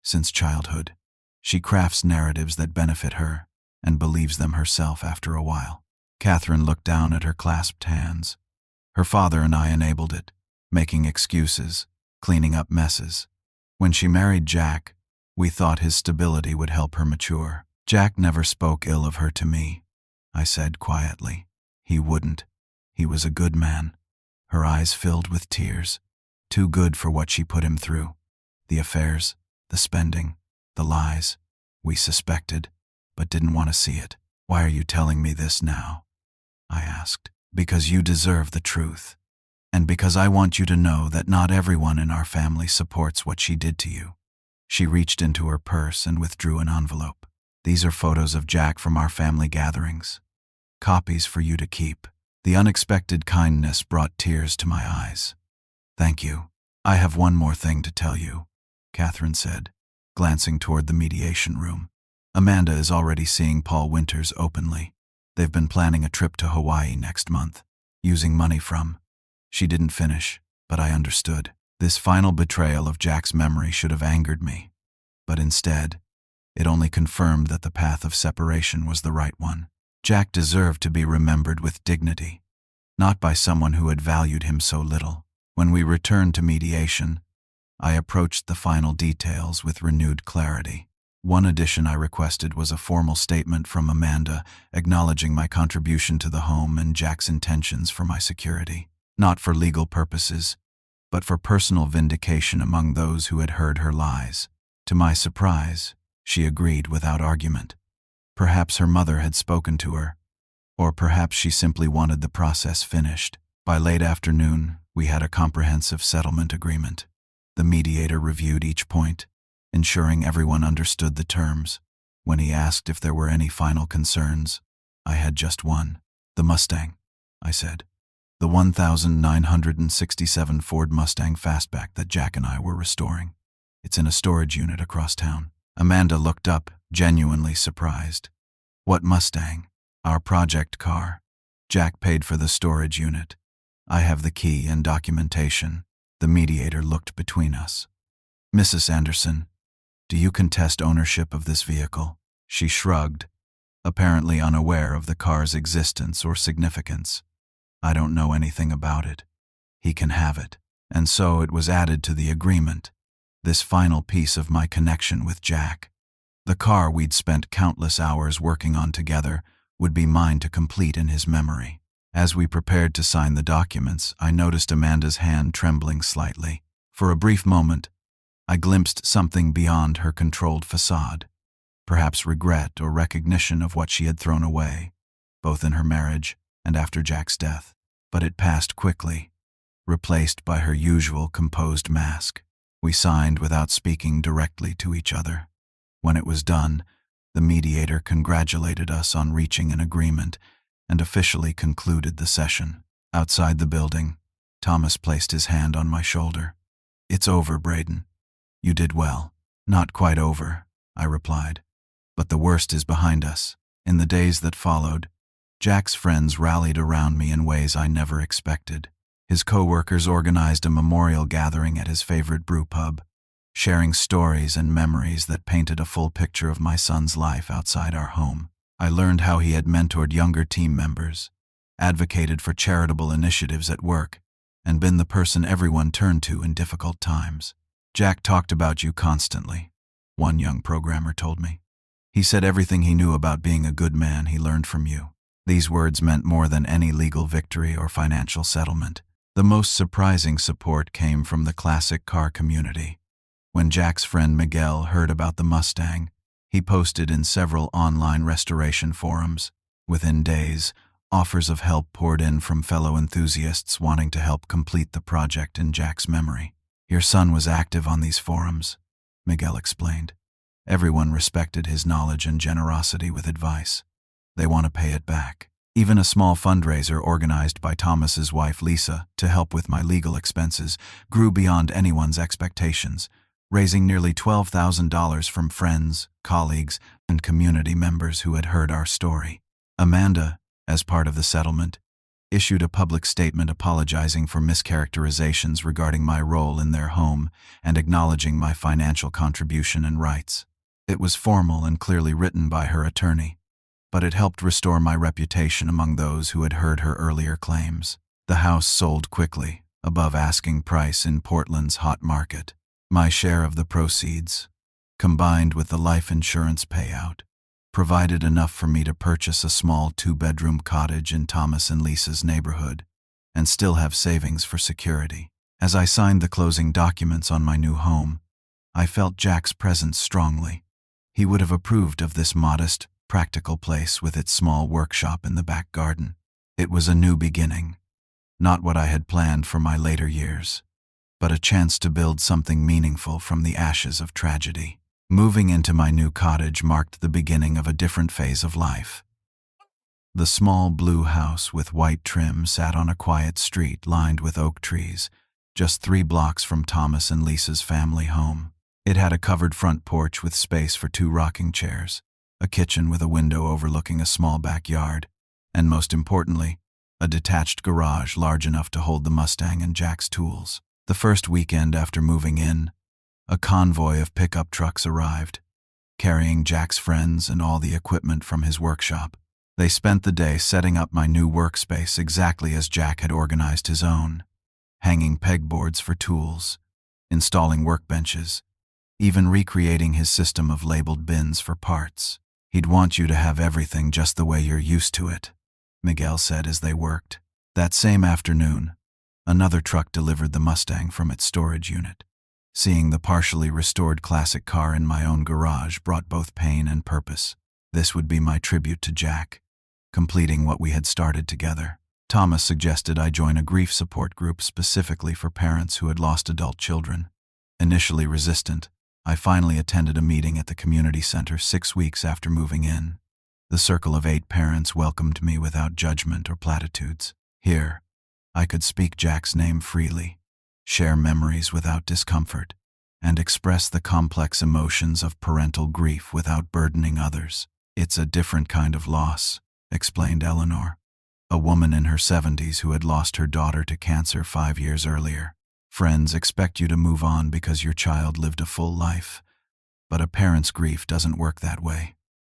Since childhood. She crafts narratives that benefit her and believes them herself after a while." Catherine looked down at her clasped hands. "Her father and I enabled it, making excuses, cleaning up messes. When she married Jack, we thought his stability would help her mature. Jack never spoke ill of her to me," I said quietly. "He wouldn't. He was a good man." Her eyes filled with tears. Too good for what she put him through. The affairs, the spending, the lies. We suspected, but didn't want to see it. "Why are you telling me this now?" I asked. "Because you deserve the truth. And because I want you to know that not everyone in our family supports what she did to you." She reached into her purse and withdrew an envelope. "These are photos of Jack from our family gatherings. Copies for you to keep." The unexpected kindness brought tears to my eyes. "Thank you. I have one more thing to tell you," Catherine said, glancing toward the mediation room. "Amanda is already seeing Paul Winters openly. They've been planning a trip to Hawaii next month, using money from—" She didn't finish, but I understood. This final betrayal of Jack's memory should have angered me, but instead, it only confirmed that the path of separation was the right one. Jack deserved to be remembered with dignity, not by someone who had valued him so little. When we returned to mediation, I approached the final details with renewed clarity. One addition I requested was a formal statement from Amanda acknowledging my contribution to the home and Jack's intentions for my security. Not for legal purposes, but for personal vindication among those who had heard her lies. To my surprise, she agreed without argument. Perhaps her mother had spoken to her, or perhaps she simply wanted the process finished. By late afternoon, we had a comprehensive settlement agreement. The mediator reviewed each point, ensuring everyone understood the terms. When he asked if there were any final concerns, I had just one. "The Mustang," I said. "The 1967 Ford Mustang Fastback that Jack and I were restoring. It's in a storage unit across town." Amanda looked up, genuinely surprised. "What Mustang?" "Our project car. Jack paid for the storage unit. I have the key and documentation." The mediator looked between us. "Mrs. Anderson, do you contest ownership of this vehicle?" She shrugged, apparently unaware of the car's existence or significance. "I don't know anything about it. He can have it." And so it was added to the agreement, this final piece of my connection with Jack. The car we'd spent countless hours working on together would be mine to complete in his memory. As we prepared to sign the documents, I noticed Amanda's hand trembling slightly. For a brief moment, I glimpsed something beyond her controlled facade, perhaps regret or recognition of what she had thrown away, both in her marriage and after Jack's death. But it passed quickly, replaced by her usual composed mask. We signed without speaking directly to each other. When it was done, the mediator congratulated us on reaching an agreement and officially concluded the session. Outside the building, Thomas placed his hand on my shoulder. "It's over, Braden. You did well." "Not quite over," I replied. "But the worst is behind us." In the days that followed, Jack's friends rallied around me in ways I never expected. His co-workers organized a memorial gathering at his favorite brew pub, sharing stories and memories that painted a full picture of my son's life outside our home. I learned how he had mentored younger team members, advocated for charitable initiatives at work, and been the person everyone turned to in difficult times. "Jack talked about you constantly," one young programmer told me. "He said everything he knew about being a good man he learned from you." These words meant more than any legal victory or financial settlement. The most surprising support came from the classic car community. When Jack's friend Miguel heard about the Mustang, he posted in several online restoration forums. Within days, offers of help poured in from fellow enthusiasts wanting to help complete the project in Jack's memory. "Your son was active on these forums," Miguel explained. "Everyone respected his knowledge and generosity with advice. They want to pay it back." Even a small fundraiser organized by Thomas's wife Lisa to help with my legal expenses grew beyond anyone's expectations, raising nearly $12,000 from friends, colleagues, and community members who had heard our story. Amanda, as part of the settlement, issued a public statement apologizing for mischaracterizations regarding my role in their home and acknowledging my financial contribution and rights. It was formal and clearly written by her attorney, but it helped restore my reputation among those who had heard her earlier claims. The house sold quickly, above asking price in Portland's hot market. My share of the proceeds, combined with the life insurance payout, provided enough for me to purchase a small 2-bedroom cottage in Thomas and Lisa's neighborhood and still have savings for security. As I signed the closing documents on my new home, I felt Jack's presence strongly. He would have approved of this modest, practical place with its small workshop in the back garden. It was a new beginning, not what I had planned for my later years, but a chance to build something meaningful from the ashes of tragedy. Moving into my new cottage marked the beginning of a different phase of life. The small blue house with white trim sat on a quiet street lined with oak trees, just 3 blocks from Thomas and Lisa's family home. It had a covered front porch with space for 2 rocking chairs, a kitchen with a window overlooking a small backyard, and most importantly, a detached garage large enough to hold the Mustang and Jack's tools. The first weekend after moving in, a convoy of pickup trucks arrived, carrying Jack's friends and all the equipment from his workshop. They spent the day setting up my new workspace exactly as Jack had organized his own, hanging pegboards for tools, installing workbenches, even recreating his system of labeled bins for parts. "He'd want you to have everything just the way you're used to it," Miguel said as they worked. That same afternoon, another truck delivered the Mustang from its storage unit. Seeing the partially restored classic car in my own garage brought both pain and purpose. This would be my tribute to Jack, completing what we had started together. Thomas suggested I join a grief support group specifically for parents who had lost adult children. Initially resistant, I finally attended a meeting at the community center 6 weeks after moving in. The circle of 8 parents welcomed me without judgment or platitudes. Here, I could speak Jack's name freely, share memories without discomfort, and express the complex emotions of parental grief without burdening others. "It's a different kind of loss," explained Eleanor, a woman in her 70s who had lost her daughter to cancer 5 years earlier. Friends expect you to move on because your child lived a full life, but a parent's grief doesn't work that way.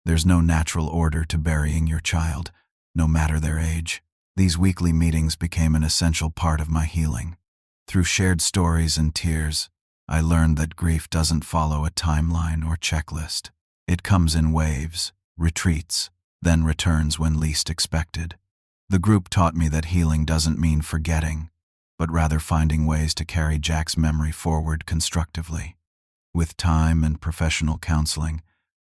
There's no natural order to burying your child, no matter their age. These weekly meetings became an essential part of my healing. Through shared stories and tears, I learned that grief doesn't follow a timeline or checklist. It comes in waves, retreats, then returns when least expected. The group taught me that healing doesn't mean forgetting, but rather finding ways to carry Jack's memory forward constructively. With time and professional counseling,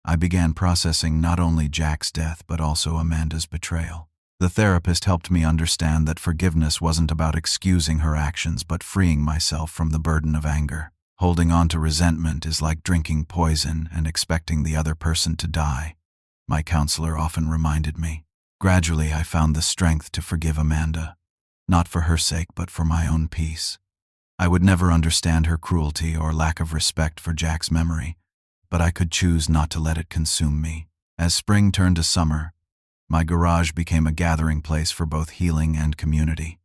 I began processing not only Jack's death but also Amanda's betrayal. The therapist helped me understand that forgiveness wasn't about excusing her actions but freeing myself from the burden of anger. Holding on to resentment is like drinking poison and expecting the other person to die, my counselor often reminded me. Gradually, I found the strength to forgive Amanda, not for her sake but for my own peace. I would never understand her cruelty or lack of respect for Jack's memory, but I could choose not to let it consume me. As spring turned to summer, my garage became a gathering place for both healing and community.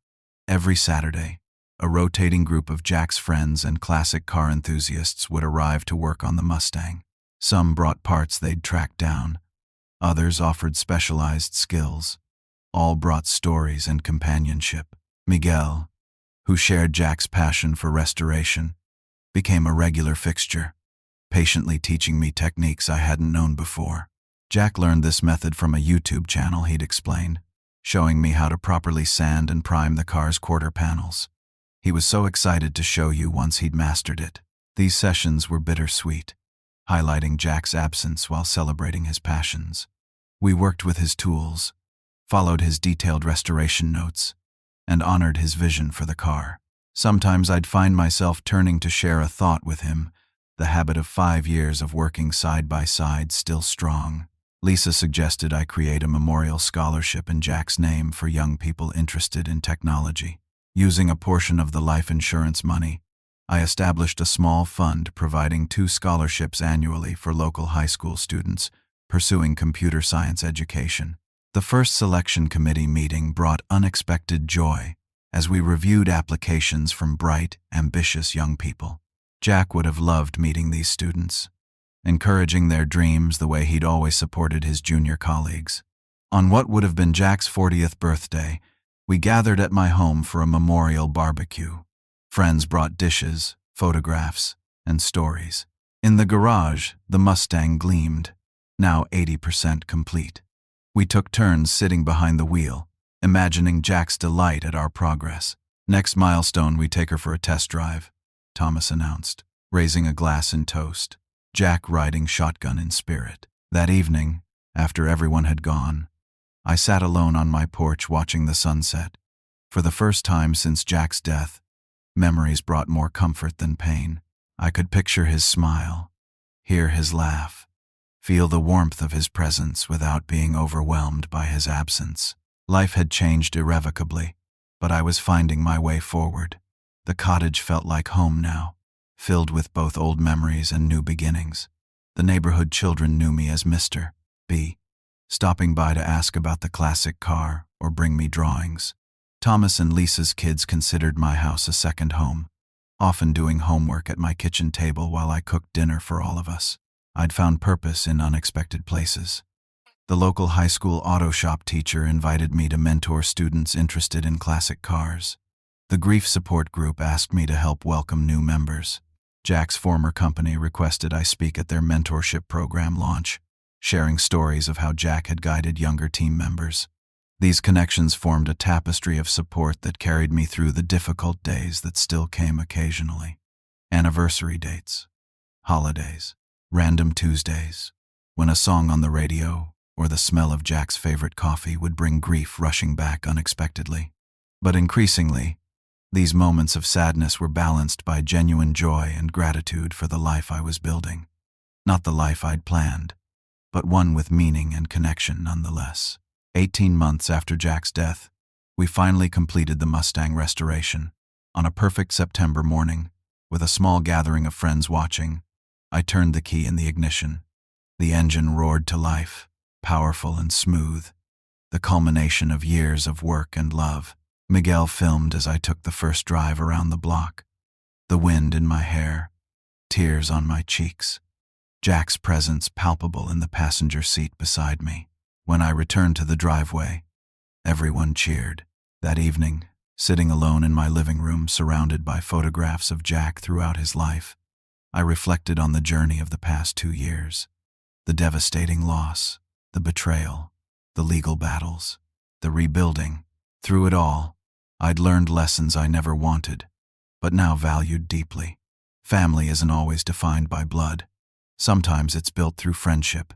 Every Saturday, a rotating group of Jack's friends and classic car enthusiasts would arrive to work on the Mustang. Some brought parts they'd tracked down. Others offered specialized skills. All brought stories and companionship. Miguel, who shared Jack's passion for restoration, became a regular fixture, patiently teaching me techniques I hadn't known before. Jack learned this method from a YouTube channel he'd explained, showing me how to properly sand and prime the car's quarter panels. He was so excited to show you once he'd mastered it. These sessions were bittersweet, highlighting Jack's absence while celebrating his passions. We worked with his tools, followed his detailed restoration notes, and honored his vision for the car. Sometimes I'd find myself turning to share a thought with him, the habit of 5 years of working side by side still strong. Lisa suggested I create a memorial scholarship in Jack's name for young people interested in technology. Using a portion of the life insurance money, I established a small fund providing 2 scholarships annually for local high school students pursuing computer science education. The first selection committee meeting brought unexpected joy as we reviewed applications from bright, ambitious young people. Jack would have loved meeting these students, encouraging their dreams the way he'd always supported his junior colleagues. On what would have been Jack's 40th birthday, we gathered at my home for a memorial barbecue. Friends brought dishes, photographs, and stories. In the garage, the Mustang gleamed, now 80% complete. We took turns sitting behind the wheel, imagining Jack's delight at our progress. Next milestone, we take her for a test drive, Thomas announced, raising a glass in toast, Jack riding shotgun in spirit. That evening, after everyone had gone, I sat alone on my porch watching the sunset. For the first time since Jack's death, memories brought more comfort than pain. I could picture his smile, hear his laugh, feel the warmth of his presence without being overwhelmed by his absence. Life had changed irrevocably, but I was finding my way forward. The cottage felt like home now, filled with both old memories and new beginnings. The neighborhood children knew me as Mr. B, stopping by to ask about the classic car or bring me drawings. Thomas and Lisa's kids considered my house a second home, often doing homework at my kitchen table while I cooked dinner for all of us. I'd found purpose in unexpected places. The local high school auto shop teacher invited me to mentor students interested in classic cars. The grief support group asked me to help welcome new members. Jack's former company requested I speak at their mentorship program launch, sharing stories of how Jack had guided younger team members. These connections formed a tapestry of support that carried me through the difficult days that still came occasionally. Anniversary dates, holidays, random Tuesdays, when a song on the radio or the smell of Jack's favorite coffee would bring grief rushing back unexpectedly. But increasingly, these moments of sadness were balanced by genuine joy and gratitude for the life I was building. Not the life I'd planned, but one with meaning and connection nonetheless. 18 months after Jack's death, we finally completed the Mustang restoration. On a perfect September morning, with a small gathering of friends watching, I turned the key in the ignition. The engine roared to life, powerful and smooth, the culmination of years of work and love. Miguel filmed as I took the first drive around the block, the wind in my hair, tears on my cheeks, Jack's presence palpable in the passenger seat beside me. When I returned to the driveway, everyone cheered. That evening, sitting alone in my living room surrounded by photographs of Jack throughout his life, I reflected on the journey of the past 2 years. The devastating loss, the betrayal, the legal battles, the rebuilding. Through it all, I'd learned lessons I never wanted, but now valued deeply. Family isn't always defined by blood. Sometimes it's built through friendship,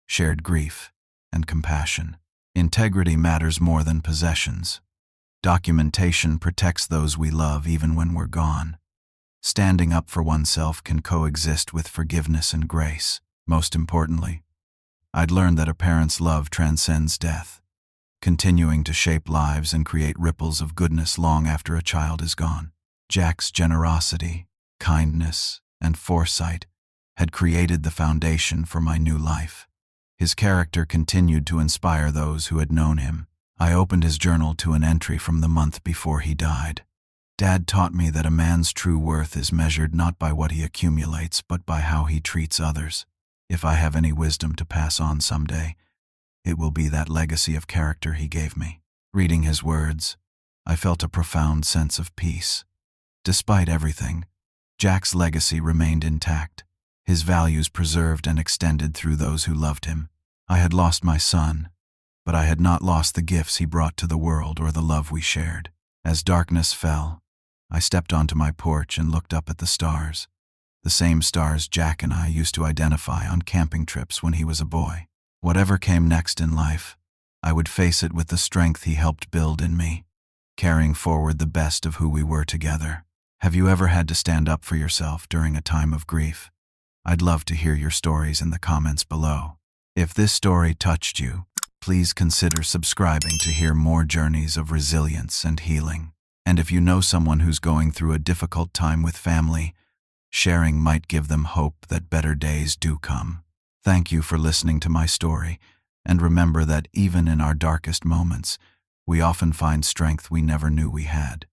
shared grief, and compassion. Integrity matters more than possessions. Documentation protects those we love even when we're gone. Standing up for oneself can coexist with forgiveness and grace. Most importantly, I'd learned that a parent's love transcends death, continuing to shape lives and create ripples of goodness long after a child is gone. Jack's generosity, kindness, and foresight had created the foundation for my new life. His character continued to inspire those who had known him. I opened his journal to an entry from the month before he died. Dad taught me that a man's true worth is measured not by what he accumulates, but by how he treats others. If I have any wisdom to pass on someday, it will be that legacy of character he gave me. Reading his words, I felt a profound sense of peace. Despite everything, Jack's legacy remained intact, his values preserved and extended through those who loved him. I had lost my son, but I had not lost the gifts he brought to the world or the love we shared. As darkness fell, I stepped onto my porch and looked up at the stars, the same stars Jack and I used to identify on camping trips when he was a boy. Whatever came next in life, I would face it with the strength he helped build in me, carrying forward the best of who we were together. Have you ever had to stand up for yourself during a time of grief? I'd love to hear your stories in the comments below. If this story touched you, please consider subscribing to hear more journeys of resilience and healing. And if you know someone who's going through a difficult time with family, sharing might give them hope that better days do come. Thank you for listening to my story, and remember that even in our darkest moments, we often find strength we never knew we had.